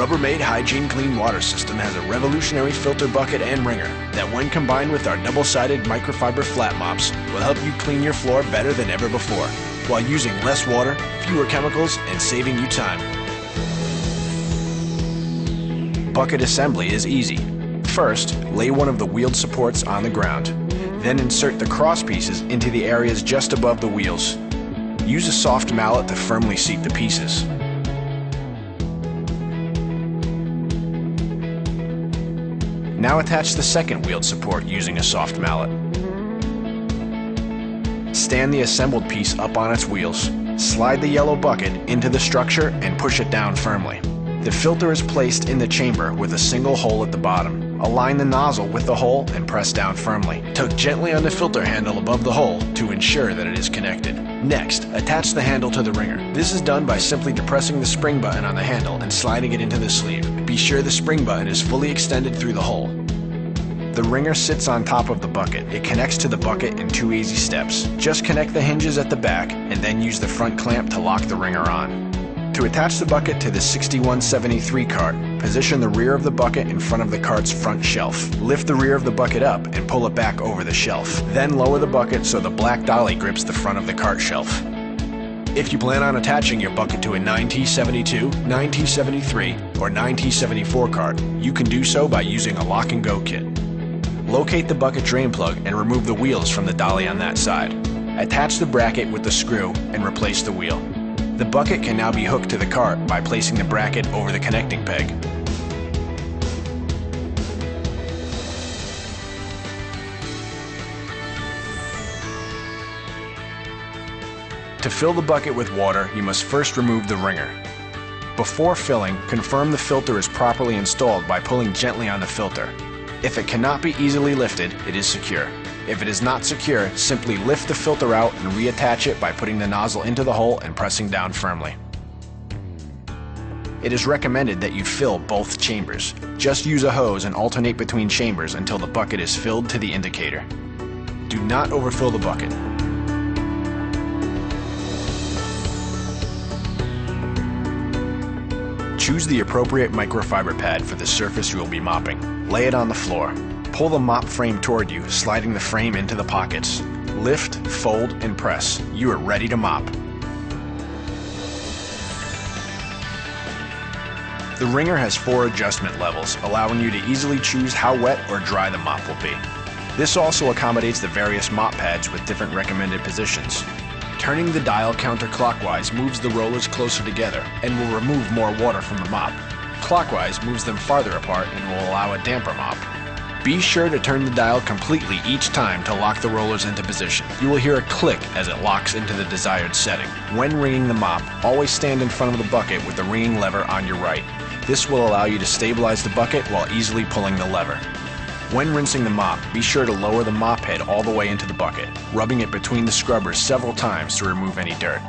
Rubbermaid HYGEN Clean Water System has a revolutionary filter bucket and wringer that, when combined with our double-sided microfiber flat mops, will help you clean your floor better than ever before, while using less water, fewer chemicals, and saving you time. Bucket assembly is easy. First, lay one of the wheeled supports on the ground. Then insert the cross pieces into the areas just above the wheels. Use a soft mallet to firmly seat the pieces. Now attach the second wheeled support using a soft mallet. Stand the assembled piece up on its wheels. Slide the yellow bucket into the structure and push it down firmly. The filter is placed in the chamber with a single hole at the bottom. Align the nozzle with the hole and press down firmly. Tug gently on the filter handle above the hole to ensure that it is connected. Next, attach the handle to the wringer. This is done by simply depressing the spring button on the handle and sliding it into the sleeve. Be sure the spring button is fully extended through the hole. The wringer sits on top of the bucket. It connects to the bucket in 2 easy steps. Just connect the hinges at the back and then use the front clamp to lock the wringer on. To attach the bucket to the 6173 cart, position the rear of the bucket in front of the cart's front shelf. Lift the rear of the bucket up and pull it back over the shelf. Then lower the bucket so the black dolly grips the front of the cart shelf. If you plan on attaching your bucket to a 9T72, 9T73, or 9T74 cart, you can do so by using a lock and go kit. Locate the bucket drain plug and remove the wheels from the dolly on that side. Attach the bracket with the screw and replace the wheel. The bucket can now be hooked to the cart by placing the bracket over the connecting peg. To fill the bucket with water, you must first remove the wringer. Before filling, confirm the filter is properly installed by pulling gently on the filter. If it cannot be easily lifted, it is secure. If it is not secure, simply lift the filter out and reattach it by putting the nozzle into the hole and pressing down firmly. It is recommended that you fill both chambers. Just use a hose and alternate between chambers until the bucket is filled to the indicator. Do not overfill the bucket. Choose the appropriate microfiber pad for the surface you will be mopping. Lay it on the floor. Pull the mop frame toward you, sliding the frame into the pockets. Lift, fold, and press. You are ready to mop. The wringer has 4 adjustment levels, allowing you to easily choose how wet or dry the mop will be. This also accommodates the various mop pads with different recommended positions. Turning the dial counterclockwise moves the rollers closer together and will remove more water from the mop. Clockwise moves them farther apart and will allow a damper mop. Be sure to turn the dial completely each time to lock the rollers into position. You will hear a click as it locks into the desired setting. When wringing the mop, always stand in front of the bucket with the wringing lever on your right. This will allow you to stabilize the bucket while easily pulling the lever. When rinsing the mop, be sure to lower the mop head all the way into the bucket, rubbing it between the scrubbers several times to remove any dirt.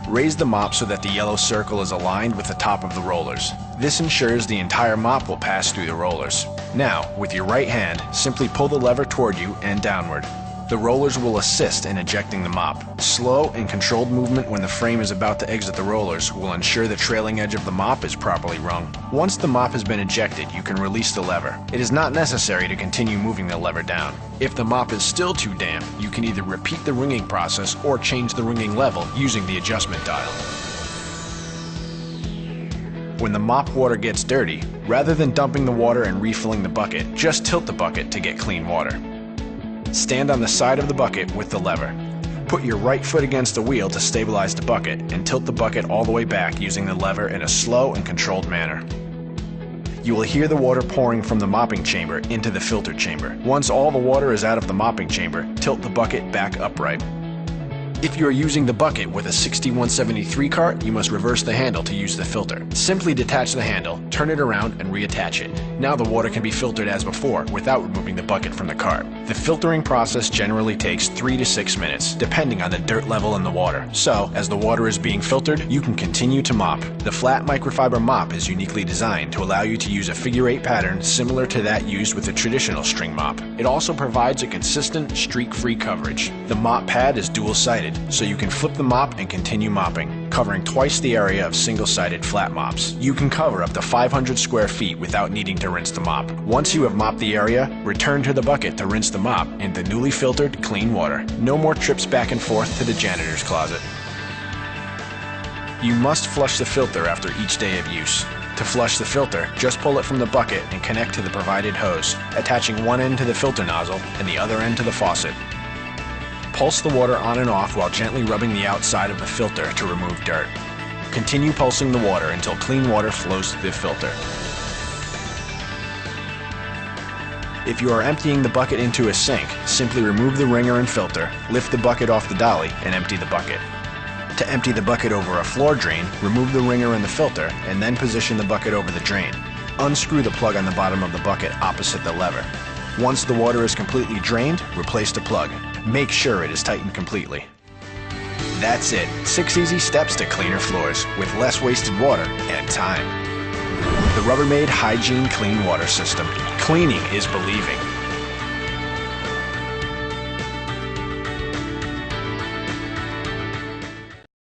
Raise the mop so that the yellow circle is aligned with the top of the rollers. This ensures the entire mop will pass through the rollers. Now, with your right hand, simply pull the lever toward you and downward. The rollers will assist in ejecting the mop. Slow and controlled movement when the frame is about to exit the rollers will ensure the trailing edge of the mop is properly wrung. Once the mop has been ejected, you can release the lever. It is not necessary to continue moving the lever down. If the mop is still too damp, you can either repeat the wringing process or change the wringing level using the adjustment dial. When the mop water gets dirty, rather than dumping the water and refilling the bucket, just tilt the bucket to get clean water. Stand on the side of the bucket with the lever. Put your right foot against the wheel to stabilize the bucket and tilt the bucket all the way back using the lever in a slow and controlled manner. You will hear the water pouring from the mopping chamber into the filter chamber. Once all the water is out of the mopping chamber, tilt the bucket back upright. If you are using the bucket with a 6173 cart, you must reverse the handle to use the filter. Simply detach the handle, turn it around, and reattach it. Now the water can be filtered as before without removing the bucket from the cart. The filtering process generally takes 3 to 6 minutes, depending on the dirt level in the water. So, as the water is being filtered, you can continue to mop. The flat microfiber mop is uniquely designed to allow you to use a figure-8 pattern similar to that used with a traditional string mop. It also provides a consistent, streak-free coverage. The mop pad is dual-sided, double-sided, so you can flip the mop and continue mopping, covering twice the area of single-sided flat mops. You can cover up to 500 square feet without needing to rinse the mop. Once you have mopped the area, return to the bucket to rinse the mop in the newly filtered, clean water. No more trips back and forth to the janitor's closet. You must flush the filter after each day of use. To flush the filter, just pull it from the bucket and connect to the provided hose, attaching one end to the filter nozzle and the other end to the faucet. Pulse the water on and off while gently rubbing the outside of the filter to remove dirt. Continue pulsing the water until clean water flows through the filter. If you are emptying the bucket into a sink, simply remove the wringer and filter, lift the bucket off the dolly, and empty the bucket. To empty the bucket over a floor drain, remove the wringer and the filter, and then position the bucket over the drain. Unscrew the plug on the bottom of the bucket opposite the lever. Once the water is completely drained, replace the plug. Make sure it is tightened completely. That's it. 6 easy steps to cleaner floors with less wasted water and time. The Rubbermaid HYGEN Clean Water System. Cleaning is believing.